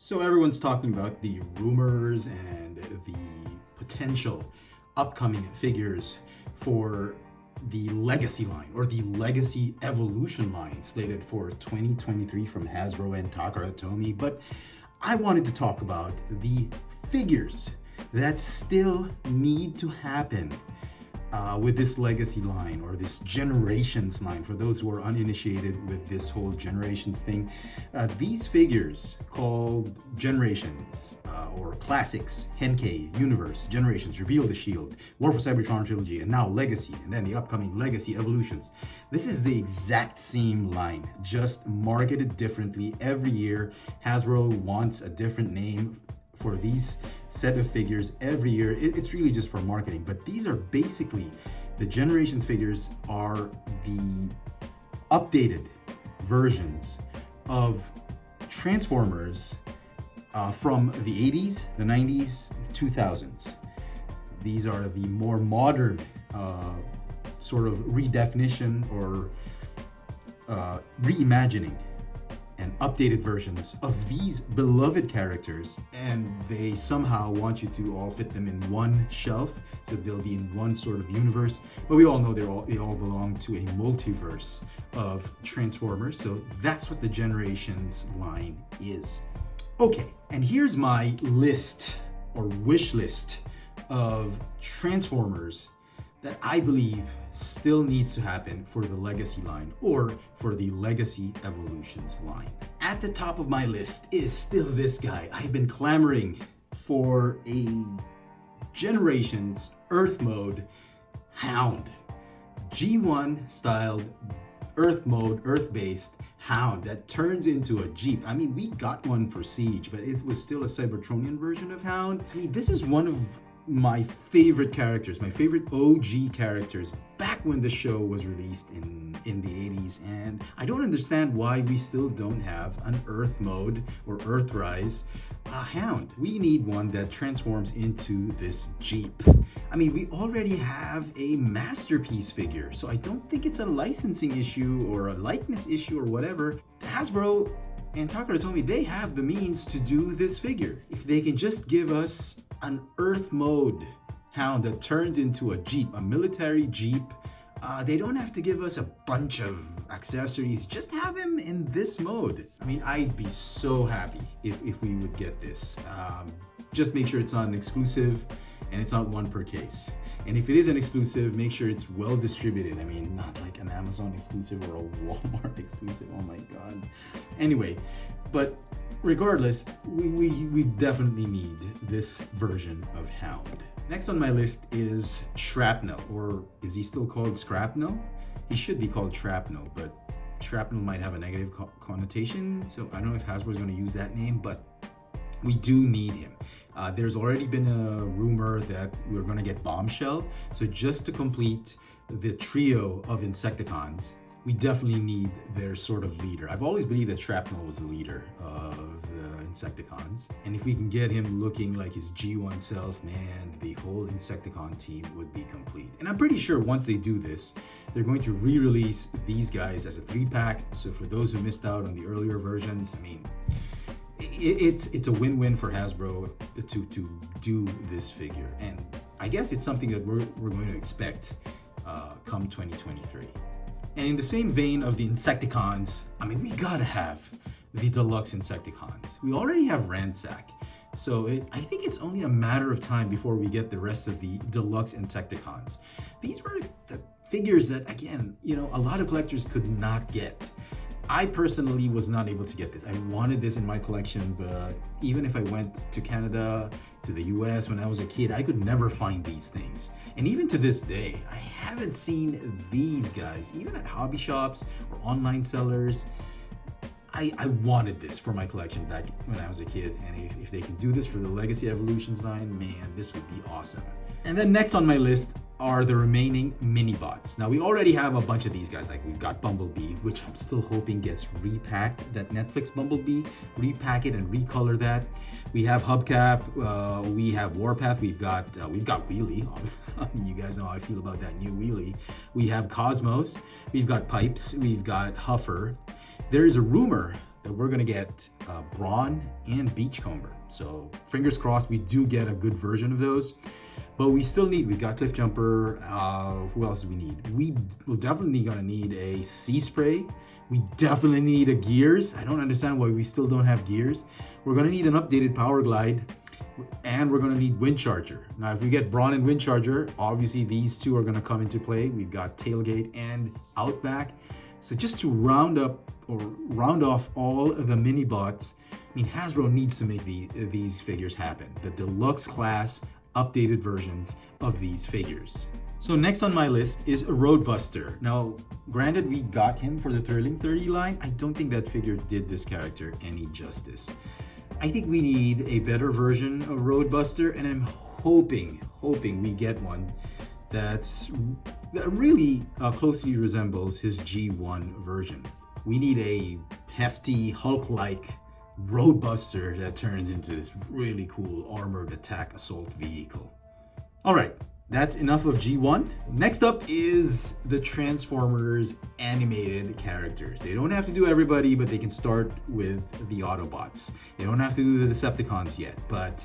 So everyone's talking about the rumors and the potential upcoming figures for the Legacy line or the Legacy Evolution line slated for 2023 from Hasbro and Takara Tomy. But I wanted to talk about the figures that still need to happen with this Legacy line or this Generations line. For those who are uninitiated with this whole Generations thing, these figures called Generations or Classics, Henkei, Universe, Generations, Reveal the Shield, War for Cybertron Trilogy, and now Legacy, and then the upcoming Legacy Evolutions. This is the exact same line, just marketed differently. Every year, Hasbro wants a different name for these set of figures every year. It's really just for marketing, but these are basically the Generations figures are the updated versions of Transformers from the 80s, the 90s, the 2000s. These are the more modern sort of redefinition or reimagining and updated versions of these beloved characters, and they somehow want you to all fit them in one shelf, so they'll be in one sort of universe. But we all know they all belong to a multiverse of Transformers, so that's what the Generations line is. Okay, and here's my list or wish list of Transformers that I believe still needs to happen for the Legacy line or for the Legacy Evolutions line. At the top of my list is still this guy. I've been clamoring for a Generations Earth mode Hound. G1 styled Earth mode, Earth-based Hound that turns into a Jeep. I mean, we got one for Siege, but it was still a Cybertronian version of Hound. I mean, this is one of my favorite characters, my favorite OG characters back when the show was released in the 80s, and I don't understand why we still don't have an Earth mode or Earthrise Hound. We need one that transforms into this Jeep. I mean, we already have a Masterpiece figure, so I don't think it's a licensing issue or a likeness issue or whatever. Hasbro and Takara Tomy, they have the means to do this figure. If they can just give us an Earth mode Hound that turns into a Jeep, a military Jeep. They don't have to give us a bunch of accessories, just have him in this mode. I mean, I'd be so happy if we would get this. Just make sure it's not an exclusive and it's not one per case. And if it is an exclusive, make sure it's well distributed. I mean, not like an Amazon exclusive or a Walmart exclusive, oh my God. Anyway, but regardless, we definitely need this version of Hound. Next on my list is Shrapnel, or is he still called Scrapnel? He should be called Shrapnel, but Shrapnel might have a negative connotation, so I don't know if Hasbro is going to use that name, but we do need him. There's already been a rumor that we're going to get Bombshell, so just to complete the trio of Insecticons, we definitely need their sort of leader. I've always believed that Shrapnel was the leader of the Insecticons, and if we can get him looking like his G1 self, man, the whole Insecticon team would be complete. And I'm pretty sure once they do this, they're going to re-release these guys as a 3-pack, so for those who missed out on the earlier versions, I mean, it's a win-win for Hasbro to do this figure, and I guess it's something that we're going to expect come 2023. And in the same vein of the Insecticons, I mean, we gotta have the Deluxe Insecticons. We already have Ransack, so I think it's only a matter of time before we get the rest of the Deluxe Insecticons. These were the figures that, again, you know, a lot of collectors could not get. I personally was not able to get this. I wanted this in my collection, but even if I went to Canada, to the US when I was a kid, I could never find these things. And even to this day, I haven't seen these guys, even at hobby shops or online sellers. I wanted this for my collection back when I was a kid, and if they can do this for the Legacy Evolutions line, man, this would be awesome. And then next on my list are the remaining mini-bots. Now, we already have a bunch of these guys, like we've got Bumblebee, which I'm still hoping gets repacked, that Netflix Bumblebee, repack it and recolor that. We have Hubcap, we have Warpath, we've got Wheelie. I mean, you guys know how I feel about that new Wheelie. We have Cosmos, we've got Pipes, we've got Huffer. There is a rumor that we're gonna get Brawn and Beachcomber. So fingers crossed we do get a good version of those. But we still need, we got Cliff Jumper, who else do we need? We're definitely gonna need a Sea Spray. We definitely need a Gears. I don't understand why we still don't have Gears. We're gonna need an updated Power Glide, and we're gonna need Wind Charger. Now, if we get Brawn and Wind Charger, obviously these two are gonna come into play. We've got Tailgate and Outback. So just to round off all of the mini bots, I mean, Hasbro needs to make these figures happen. The deluxe class updated versions of these figures. So next on my list is a Roadbuster. Now, granted, we got him for the Thrilling 30 line. I don't think that figure did this character any justice. I think we need a better version of Roadbuster, and I'm hoping we get one that really closely resembles his G1 version. We need a hefty Hulk-like Roadbuster that turns into this really cool armored attack assault vehicle. All right, that's enough of G1. Next up is the Transformers animated characters. They don't have to do everybody, but they can start with the Autobots. They don't have to do the Decepticons yet, but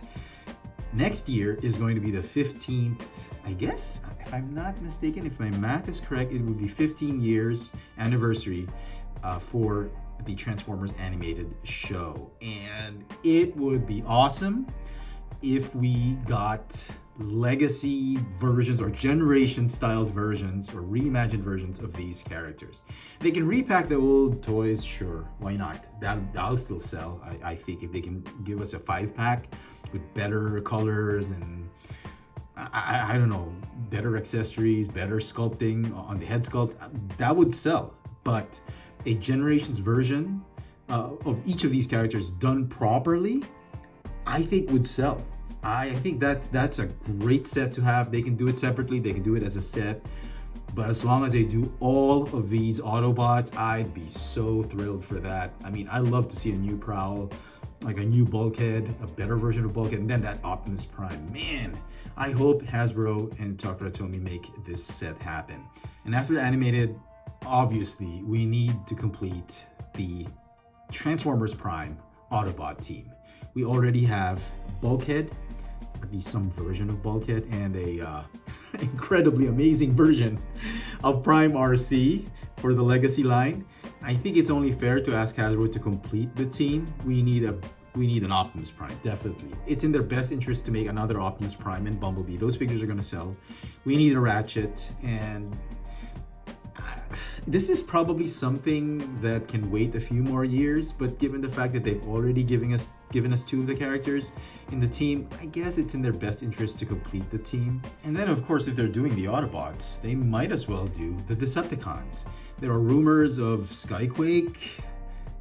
next year is going to be the 15th, I guess, if I'm not mistaken, if my math is correct, it would be 15 years anniversary for the Transformers animated show. And it would be awesome if we got legacy versions or generation styled versions or reimagined versions of these characters. They can repack the old toys, sure, why not? That'll still sell. I think if they can give us a 5-pack with better colors and I don't know, better accessories, better sculpting on the head sculpt, that would sell. But a generations version of each of these characters done properly, I think would sell. I think that's a great set to have. They can do it separately, they can do it as a set, but as long as they do all of these Autobots, I'd be so thrilled for that. I mean, I love to see a new Prowl, like a new Bulkhead, a better version of Bulkhead, and then that Optimus Prime. Man, I hope Hasbro and Takara Tomy make this set happen. And after the animated, obviously, we need to complete the Transformers Prime Autobot team. We already have Bulkhead, at least some version of Bulkhead, and a incredibly amazing version of Prime RC for the Legacy line. I think it's only fair to ask Hasbro to complete the team. We need an Optimus Prime, definitely. It's in their best interest to make another Optimus Prime and Bumblebee. Those figures are going to sell. We need a Ratchet, and this is probably something that can wait a few more years, but given the fact that they've already given us two of the characters in the team, I guess it's in their best interest to complete the team. And then of course, if they're doing the Autobots, they might as well do the Decepticons. There are rumors of Skyquake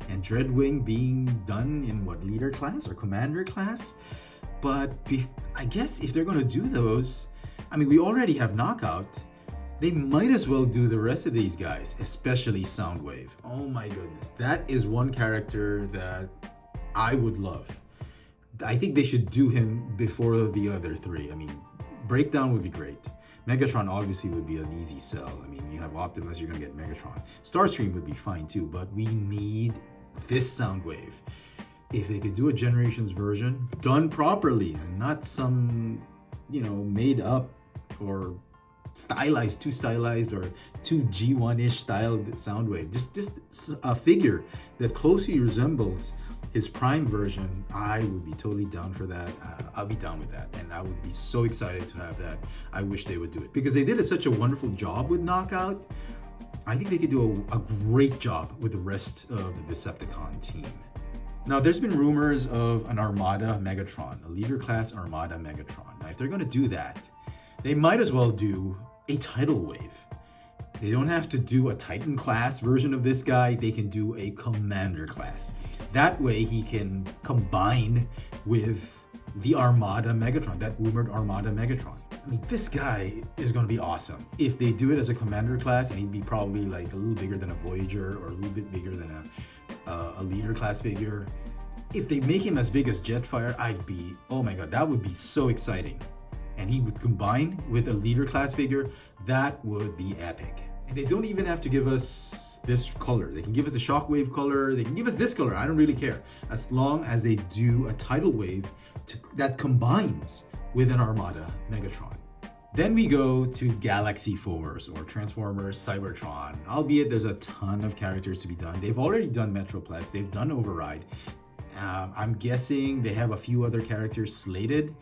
and Dreadwing being done in what, leader class or commander class? But I guess if they're gonna do those, I mean, we already have Knockout. They might as well do the rest of these guys, especially Soundwave. Oh my goodness, that is one character that I would love. I think they should do him before the other three. I mean, Breakdown would be great. Megatron obviously would be an easy sell. I mean, you have Optimus, you're gonna get Megatron. Starscream would be fine too, but we need this Soundwave. If they could do a Generations version done properly and not some, made up or too stylized or too G1-ish styled Soundwave. Just a figure that closely resembles his Prime version. I would be totally down for that. I'll be down with that, and I would be so excited to have that. I wish they would do it because they did such a wonderful job with Knockout. I think they could do a great job with the rest of the Decepticon team. Now, there's been rumors of an Armada Megatron, a leader class Armada Megatron. Now, if they're going to do that, they might as well do a Tidal Wave. They don't have to do a Titan class version of this guy. They can do a Commander class. That way he can combine with the Armada Megatron, that rumored Armada Megatron. I mean, this guy is going to be awesome. If they do it as a Commander class, and he'd be probably like a little bigger than a Voyager or a little bit bigger than a leader class figure. If they make him as big as Jetfire, I'd be, oh my god, that would be so exciting. And he would combine with a leader class figure, that would be epic. And they don't even have to give us this color. They can give us a shockwave color. They can give us this color. I don't really care. As long as they do a tidal wave that combines with an Armada Megatron. Then we go to Galaxy Force or Transformers Cybertron. Albeit there's a ton of characters to be done. They've already done Metroplex. They've done Override. I'm guessing they have a few other characters slated.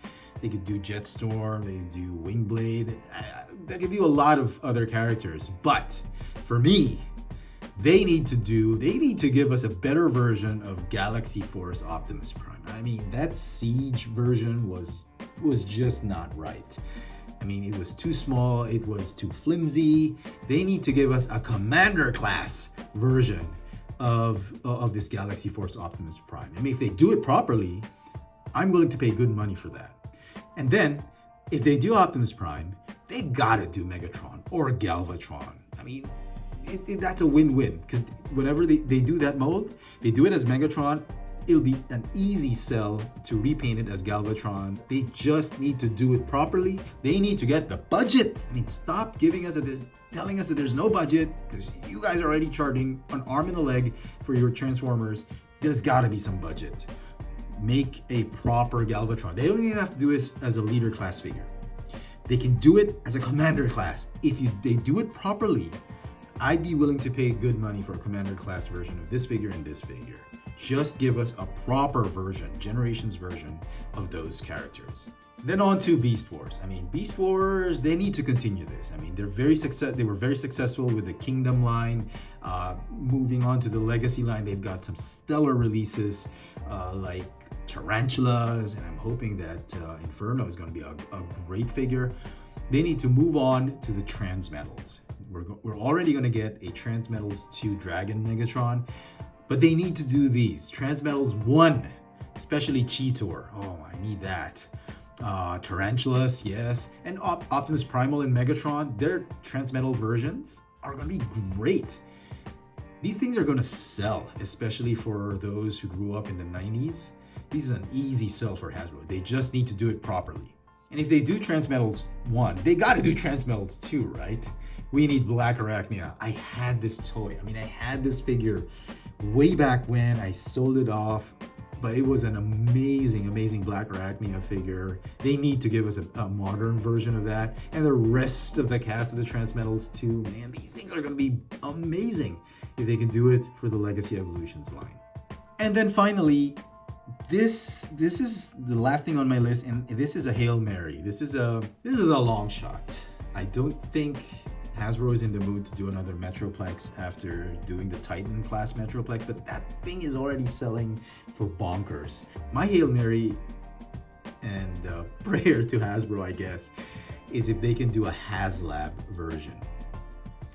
They could do Jetstorm, they could do Wingblade. There could be a lot of other characters. But for me, they need to give us a better version of Galaxy Force Optimus Prime. I mean, that Siege version was just not right. I mean, it was too small, it was too flimsy. They need to give us a Commander class version of this Galaxy Force Optimus Prime. I mean, if they do it properly, I'm willing to pay good money for that. And then, if they do Optimus Prime, they gotta do Megatron or Galvatron. I mean, that's a win-win, because whenever they do that mold, they do it as Megatron, it'll be an easy sell to repaint it as Galvatron. They just need to do it properly. They need to get the budget. I mean, stop telling us that there's no budget, because you guys are already charging an arm and a leg for your Transformers. There's gotta be some budget. Make a proper Galvatron. They don't even have to do it as a leader class figure. They can do it as a commander class. If they do it properly, I'd be willing to pay good money for a commander class version of this figure and this figure. Just give us a proper version, Generations version of those characters. Then on to Beast Wars. I mean, Beast Wars, they need to continue this. I mean, they were very successful with the Kingdom line. Moving on to the Legacy line, they've got some stellar releases like Tarantulas, and I'm hoping that Inferno is going to be a great figure. They need to move on to the Transmetals. We're already going to get a Transmetals 2 Dragon Megatron, but they need to do these. Transmetals 1, especially Cheetor. Oh, I need that. Tarantulas, yes. And Optimus Primal and Megatron, their Transmetal versions are going to be great. These things are going to sell, especially for those who grew up in the 90s. This is an easy sell for Hasbro. They just need to do it properly. And if they do Transmetals 1, they got to do Transmetals 2, right? We need Black Arachnia. I had this toy. I mean, I had this figure way back when. I sold it off, but it was an amazing, amazing Black Arachnia figure. They need to give us a modern version of that. And the rest of the cast of the Transmetals too. Man, these things are going to be amazing if they can do it for the Legacy Evolutions line. And then finally, this is the last thing on my list, and this is a Hail Mary. This is a long shot. I don't think Hasbro is in the mood to do another Metroplex after doing the Titan class Metroplex, but that thing is already selling for bonkers. My Hail Mary and prayer to Hasbro, I guess, is if they can do a Haslab version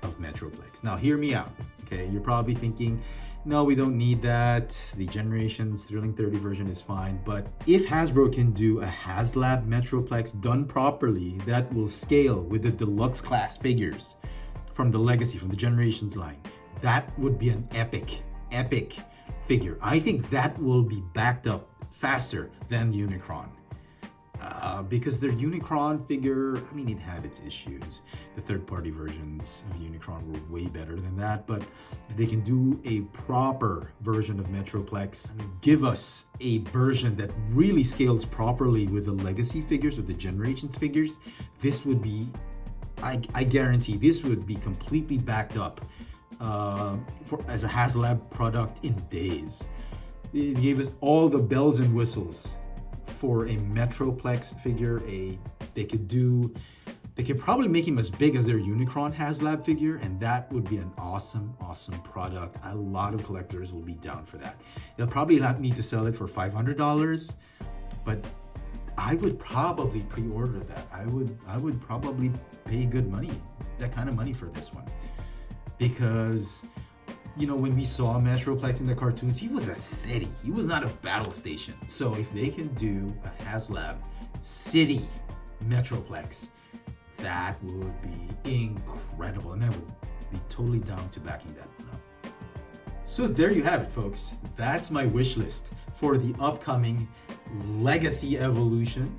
of Metroplex. Now, hear me out, okay? You're probably thinking, no, we don't need that. The Generations Thrilling 30 version is fine. But if Hasbro can do a Haslab Metroplex done properly, that will scale with the deluxe class figures from the Legacy, from the Generations line, that would be an epic figure. I think that will be backed up faster than Unicron. Because their Unicron figure, I mean, it had its issues. The third-party versions of Unicron were way better than that, but if they can do a proper version of Metroplex, give us a version that really scales properly with the Legacy figures or the Generations figures, this would be, I guarantee, this would be completely backed up as a Haslab product in days. It gave us all the bells and whistles for a Metroplex figure. They could probably make him as big as their Unicron Haslab figure, and that would be an awesome product. A lot of collectors will be down for that. They'll probably need to sell it for $500, but I would probably pre-order that. I would probably pay good money, that kind of money for this one, because you know, when we saw Metroplex in the cartoons, he was a city. He was not a battle station. So if they can do a Haslab city Metroplex, that would be incredible. And I would be totally down to backing that one up. So there you have it, folks. That's my wish list for the upcoming Legacy Evolution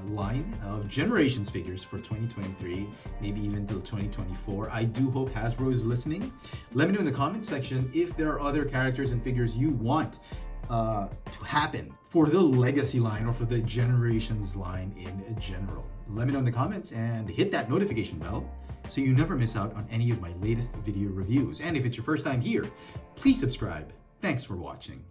line of Generations figures for 2023, maybe even till 2024. I do hope Hasbro is listening. Let me know in the comment section if there are other characters and figures you want to happen for the Legacy line or for the Generations line in general. Let me know in the comments and hit that notification bell so you never miss out on any of my latest video reviews. And if it's your first time here, please subscribe. Thanks for watching.